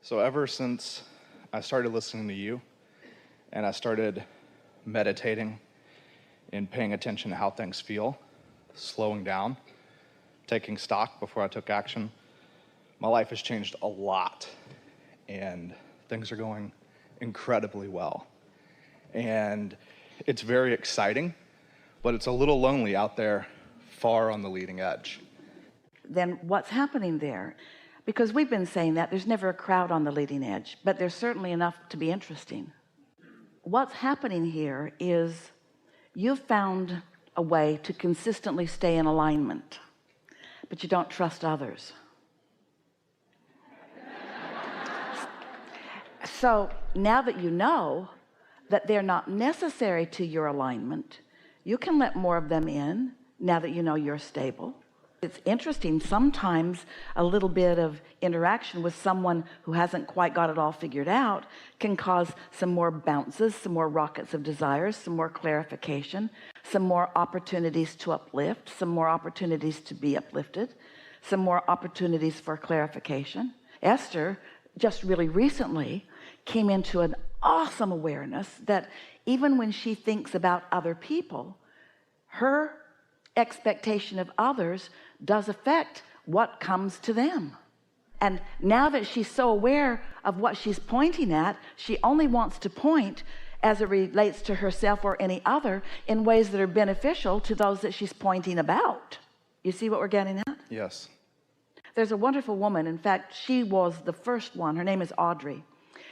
So ever since I started listening to you and I started meditating and paying attention to how things feel, slowing down, taking stock before I took action, my life has changed a lot and things are going incredibly well. And it's very exciting, but it's a little lonely out there far on the leading edge. Then what's happening there? Because we've been saying that there's never a crowd on the leading edge, but there's certainly enough to be interesting. What's happening here is you've found a way to consistently stay in alignment, but you don't trust others. So now that you know that they're not necessary to your alignment, you can let more of them in now that you know you're stable. It's interesting, sometimes a little bit of interaction with someone who hasn't quite got it all figured out can cause some more bounces, some more rockets of desires, some more clarification, some more opportunities to uplift, some more opportunities to be uplifted, some more opportunities for clarification. Esther just really recently came into an awesome awareness that even when she thinks about other people, her expectation of others does affect what comes to them. And now that she's so aware of what she's pointing at, she only wants to point as it relates to herself or any other in ways that are beneficial to those that she's pointing about. You see what we're getting at? Yes. There's a wonderful woman. In fact, she was the first one. Her name is Audrey.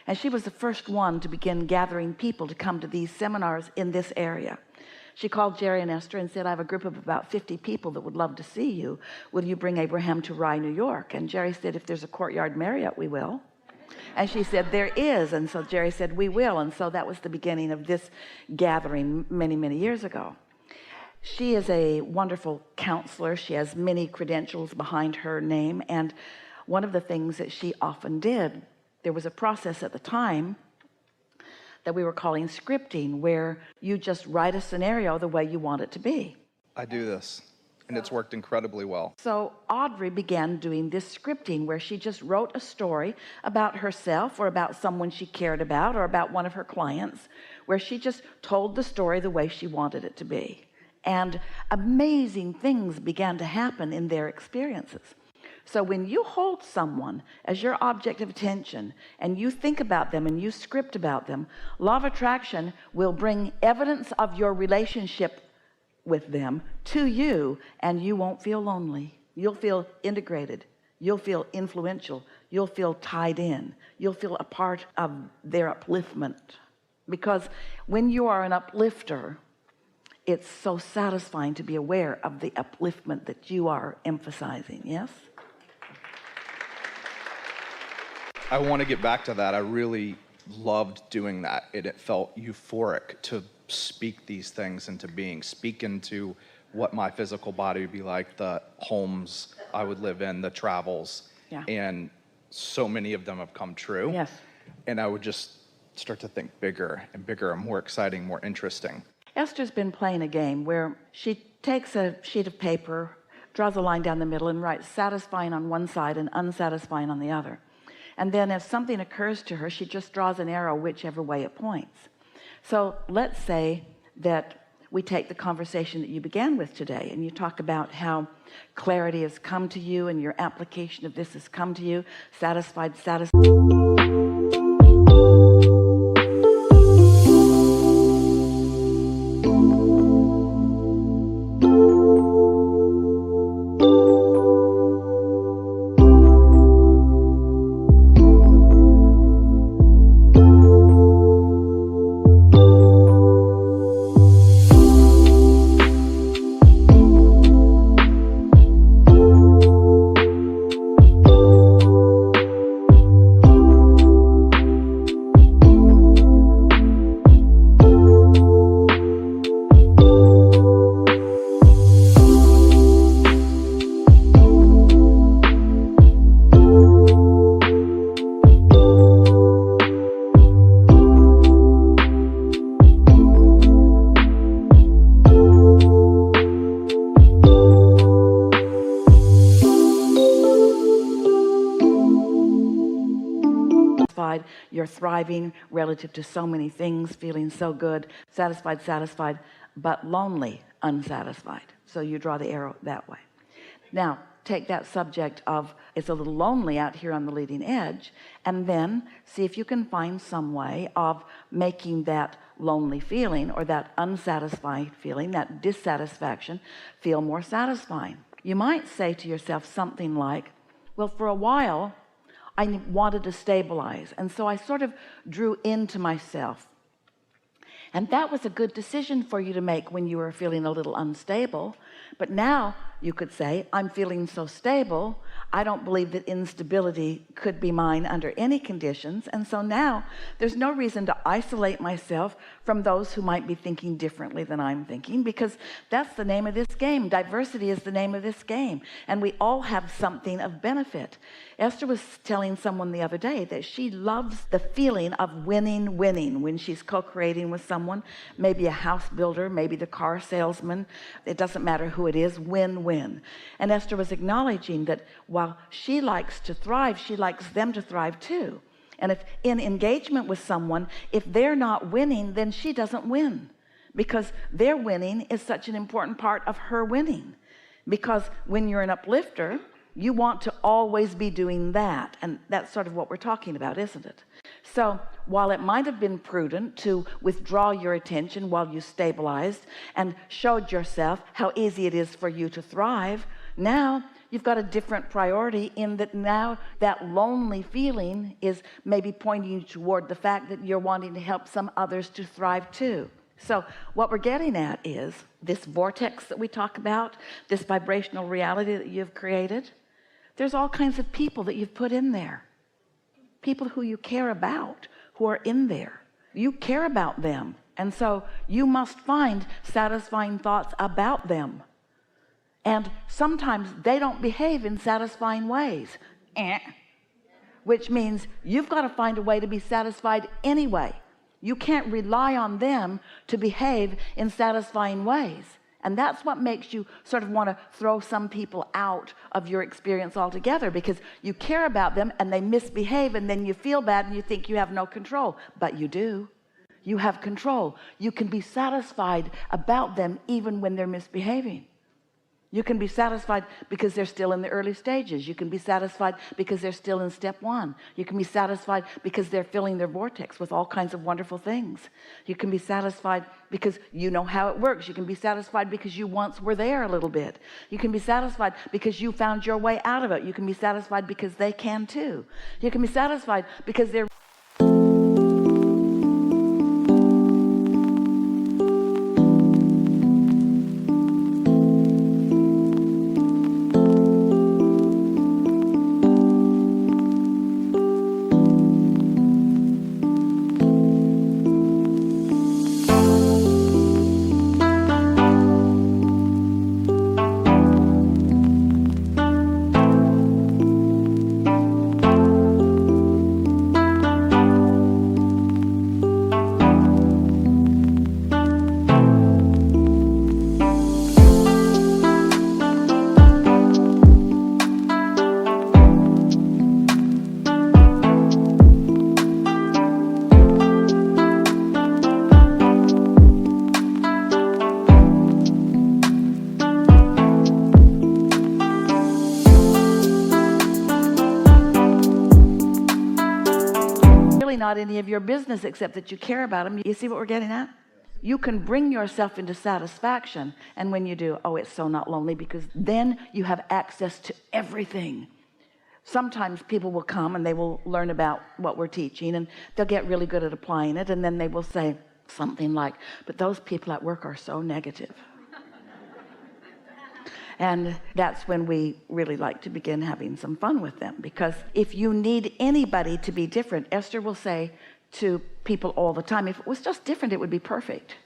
And she was the first one to begin gathering people to come to these seminars in this area. She called Jerry and Esther and said, I have a group of about 50 people that would love to see you. Will you bring Abraham to Rye, New York? And Jerry said, if there's a Courtyard Marriott, we will. And she said, there is. And so Jerry said, we will. And so that was the beginning of this gathering many, many years ago. She is a wonderful counselor. She has many credentials behind her name. And one of the things that she often did, there was a process at the time that we were calling scripting, where you just write a scenario the way you want it to be. I do this, and it's worked incredibly well. So Audrey began doing this scripting where she just wrote a story about herself or about someone she cared about or about one of her clients, where she just told the story the way she wanted it to be. And amazing things began to happen in their experiences. So when you hold someone as your object of attention and you think about them and you script about them, law of attraction will bring evidence of your relationship with them to you, and you won't feel lonely. You'll feel integrated. You'll feel influential. You'll feel tied in. You'll feel a part of their upliftment. Because when you are an uplifter, it's so satisfying to be aware of the upliftment that you are emphasizing. Yes? I want to get back to that. I really loved doing that. It felt euphoric to speak these things into being, speak into what my physical body would be like, the homes I would live in, the travels. Yeah. And so many of them have come true. Yes. And I would just start to think bigger and bigger and more exciting, more interesting. Esther's been playing a game where she takes a sheet of paper, draws a line down the middle, and writes satisfying on one side and unsatisfying on the other. And then if something occurs to her, she just draws an arrow whichever way it points. So let's say that we take the conversation that you began with today, and you talk about how clarity has come to you and your application of this has come to you, satisfied. satisfied, you're thriving relative to so many things, feeling so good, satisfied, but lonely, unsatisfied. So you draw the arrow that way. Now take that subject of it's a little lonely out here on the leading edge, and then see if you can find some way of making that lonely feeling or that unsatisfied feeling, that dissatisfaction, feel more satisfying. You might say to yourself something like, well, for a while I wanted to stabilize, and so I sort of drew into myself, and that was a good decision for you to make when you were feeling a little unstable. But now you could say, I'm feeling so stable, I don't believe that instability could be mine under any conditions. And so now there's no reason to isolate myself from those who might be thinking differently than I'm thinking, because that's the name of this game. Diversity is the name of this game, and we all have something of benefit. Esther was telling someone the other day that she loves the feeling of winning when she's co-creating with someone, maybe a house builder, maybe the car salesman. It doesn't matter who it is, win. And Esther was acknowledging that while she likes to thrive, she likes them to thrive too. And if in engagement with someone, if they're not winning, then she doesn't win, because their winning is such an important part of her winning. Because when you're an uplifter, you want to always be doing that, and that's sort of what we're talking about, isn't it? So while it might have been prudent to withdraw your attention while you stabilized and showed yourself how easy it is for you to thrive, now you've got a different priority, in that now that lonely feeling is maybe pointing you toward the fact that you're wanting to help some others to thrive too. So what we're getting at is this vortex that we talk about, this vibrational reality that you've created. There's all kinds of people that you've put in there, people who you care about, who are in there. You care about them, and so you must find satisfying thoughts about them. And sometimes they don't behave in satisfying ways, which means you've got to find a way to be satisfied anyway. You can't rely on them to behave in satisfying ways. And that's what makes you sort of want to throw some people out of your experience altogether, because you care about them and they misbehave, and then you feel bad and you think you have no control. But you do. You have control. You can be satisfied about them even when they're misbehaving. You can be satisfied because they're still in the early stages. You can be satisfied because they're still in step one. You can be satisfied because they're filling their vortex with all kinds of wonderful things. You can be satisfied because you know how it works. You can be satisfied because you once were there a little bit. You can be satisfied because you found your way out of it. You can be satisfied because they can too. You can be satisfied because they're not any of your business except that you care about them. You see what we're getting at? You can bring yourself into satisfaction, and when you do, oh, it's so not lonely, because then you have access to everything. Sometimes people will come and they will learn about what we're teaching, and they'll get really good at applying it, and then they will say something like, but those people at work are so negative. And that's when we really like to begin having some fun with them, because if you need anybody to be different, Esther will say to people all the time, if it was just different, it would be perfect.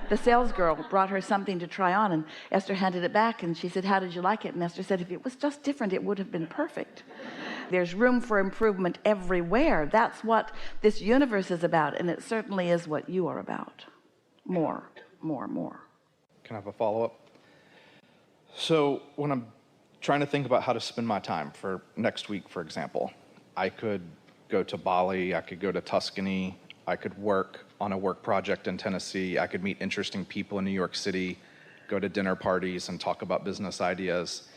The sales girl brought her something to try on, and Esther handed it back, and she said, how did you like it? And Esther said, if it was just different, it would have been perfect. There's room for improvement everywhere. That's what this universe is about, and it certainly is what you are about. More. Can I have a follow-up? So when I'm trying to think about how to spend my time for next week, for example, I could go to Bali, I could go to Tuscany, I could work on a work project in Tennessee, I could meet interesting people in New York City, go to dinner parties and talk about business ideas.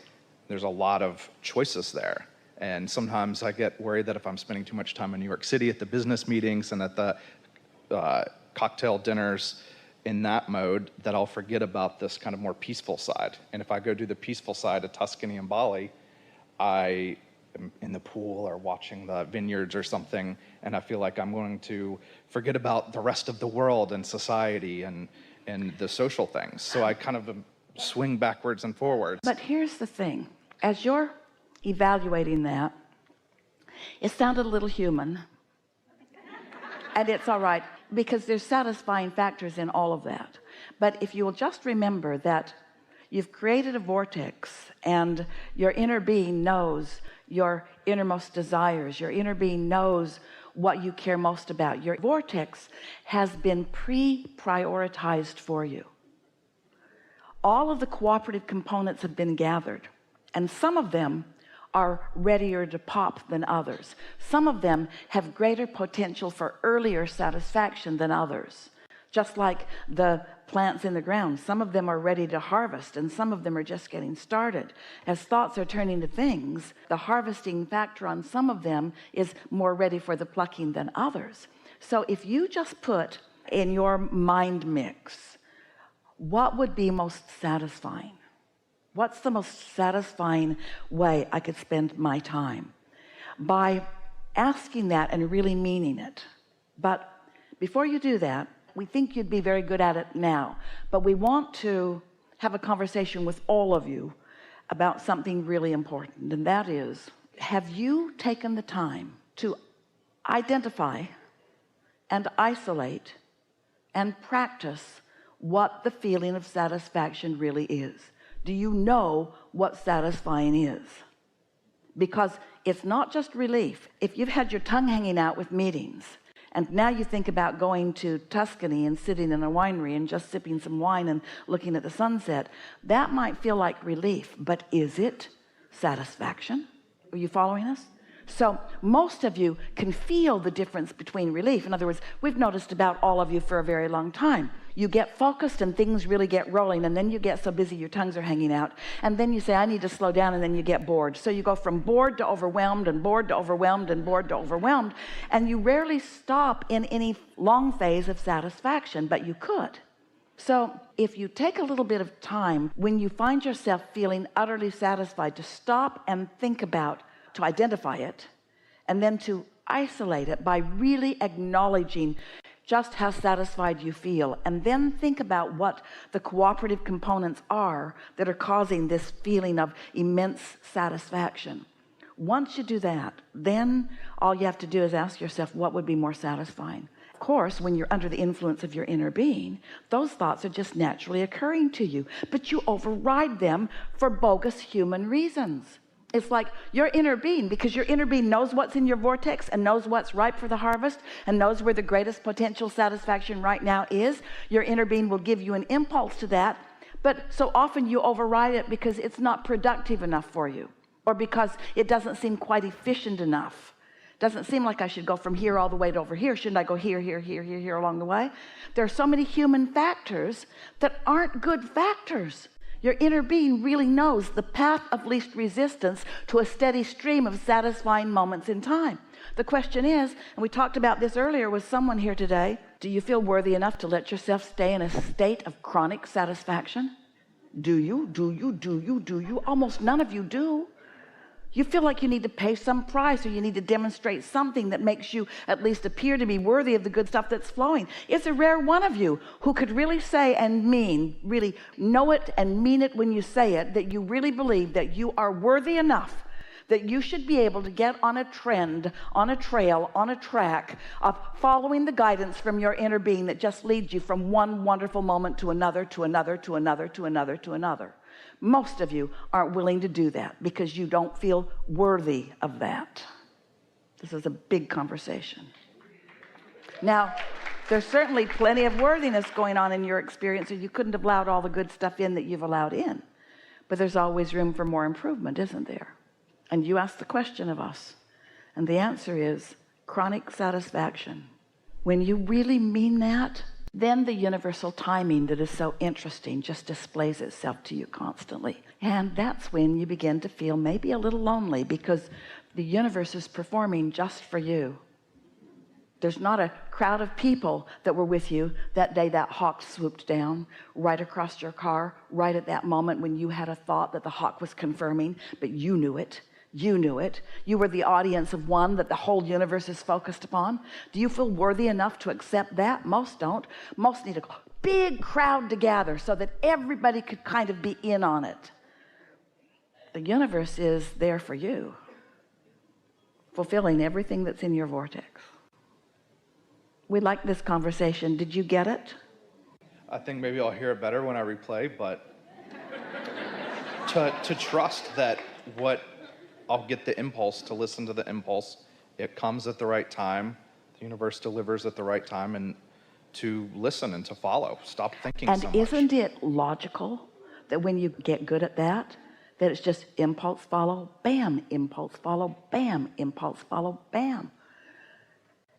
There's a lot of choices there. And sometimes I get worried that if I'm spending too much time in New York City at the business meetings and at the cocktail dinners in that mode, that I'll forget about this kind of more peaceful side. And if I go do the peaceful side of Tuscany and Bali, I am in the pool or watching the vineyards or something, and I feel like I'm going to forget about the rest of the world and society and the social things. So I kind of swing backwards and forwards. But here's the thing. As you're evaluating that, it sounded a little human. And it's all right, because there's satisfying factors in all of that. But if you will just remember that you've created a vortex, and your inner being knows your innermost desires. Your inner being knows what you care most about. Your vortex has been pre-prioritized for you. All of the cooperative components have been gathered, and some of them are readier to pop than others. Some of them have greater potential for earlier satisfaction than others. Just like the plants in the ground, some of them are ready to harvest and some of them are just getting started. As thoughts are turning to things, the harvesting factor on some of them is more ready for the plucking than others. So if you just put in your mind mix, what would be most satisfying? What's the most satisfying way I could spend my time? By asking that and really meaning it. But before you do that, we think you'd be very good at it now, but we want to have a conversation with all of you about something really important, and that is, have you taken the time to identify and isolate and practice what the feeling of satisfaction really is? Do you know what satisfying is? Because it's not just relief. If you've had your tongue hanging out with meetings, and now you think about going to Tuscany and sitting in a winery and just sipping some wine and looking at the sunset, that might feel like relief, but is it satisfaction? Are you following us? So most of you can feel the difference between relief. In other words, we've noticed about all of you for a very long time. You get focused and things really get rolling, and then you get so busy your tongues are hanging out, and then you say, I need to slow down, and then you get bored. So you go from bored to overwhelmed and bored to overwhelmed and bored to overwhelmed, and you rarely stop in any long phase of satisfaction, but you could. So if you take a little bit of time when you find yourself feeling utterly satisfied, to stop and think about, to identify it, and then to isolate it by really acknowledging just how satisfied you feel, and then think about what the cooperative components are that are causing this feeling of immense satisfaction. Once you do that, then all you have to do is ask yourself, what would be more satisfying? Of course, when you're under the influence of your inner being, those thoughts are just naturally occurring to you, but you override them for bogus human reasons. It's like your inner being, because your inner being knows what's in your vortex and knows what's ripe for the harvest and knows where the greatest potential satisfaction right now is. Your inner being will give you an impulse to that, but so often you override it because it's not productive enough for you, or because it doesn't seem quite efficient enough. Doesn't seem like I should go from here all the way to over here. Shouldn't I go here, here, here, here, here along the way? There are so many human factors that aren't good factors. Your inner being really knows the path of least resistance to a steady stream of satisfying moments in time. The question is, and we talked about this earlier with someone here today, do you feel worthy enough to let yourself stay in a state of chronic satisfaction? Do you? Do you? Do you? Do you? Almost none of you do. You feel like you need to pay some price, or you need to demonstrate something that makes you at least appear to be worthy of the good stuff that's flowing. It's a rare one of you who could really say and mean, really know it and mean it when you say it, that you really believe that you are worthy enough, that you should be able to get on a trend, on a trail, on a track of following the guidance from your inner being that just leads you from one wonderful moment to another, to another, to another, to another, to another. Most of you aren't willing to do that because you don't feel worthy of that. This is a big conversation. Now, there's certainly plenty of worthiness going on in your experience, or you couldn't have allowed all the good stuff in that you've allowed in. But there's always room for more improvement, isn't there? And you ask the question of us, and the answer is chronic satisfaction. When you really mean that, then the universal timing that is so interesting just displays itself to you constantly. And that's when you begin to feel maybe a little lonely, because the universe is performing just for you. There's not a crowd of people that were with you that day that hawk swooped down right across your car, right at that moment when you had a thought that the hawk was confirming, but you knew it. You knew it. You were the audience of one that the whole universe is focused upon. Do you feel worthy enough to accept that? Most don't. Most need a big crowd to gather so that everybody could kind of be in on it. The universe is there for you, fulfilling everything that's in your vortex. We like this conversation. Did you get it? I think maybe I'll hear it better when I replay, but to trust that I'll get the impulse to listen to the impulse. It comes at the right time. The universe delivers at the right time, and to listen and to follow. Stop thinking so much. And isn't it logical that when you get good at that it's just impulse follow, bam, impulse follow, bam, impulse follow, bam.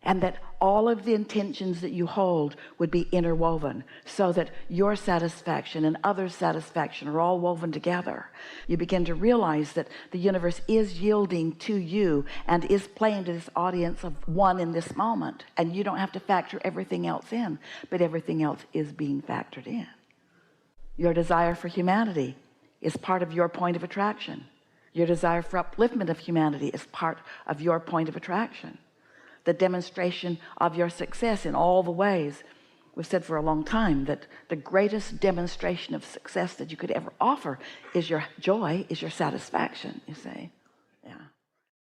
And that all of the intentions that you hold would be interwoven so that your satisfaction and others' satisfaction are all woven together. You begin to realize that the universe is yielding to you and is playing to this audience of one in this moment. And you don't have to factor everything else in, but everything else is being factored in. Your desire for humanity is part of your point of attraction. Your desire for upliftment of humanity is part of your point of attraction. The demonstration of your success in all the ways. We've said for a long time that the greatest demonstration of success that you could ever offer is your joy, is your satisfaction, you see.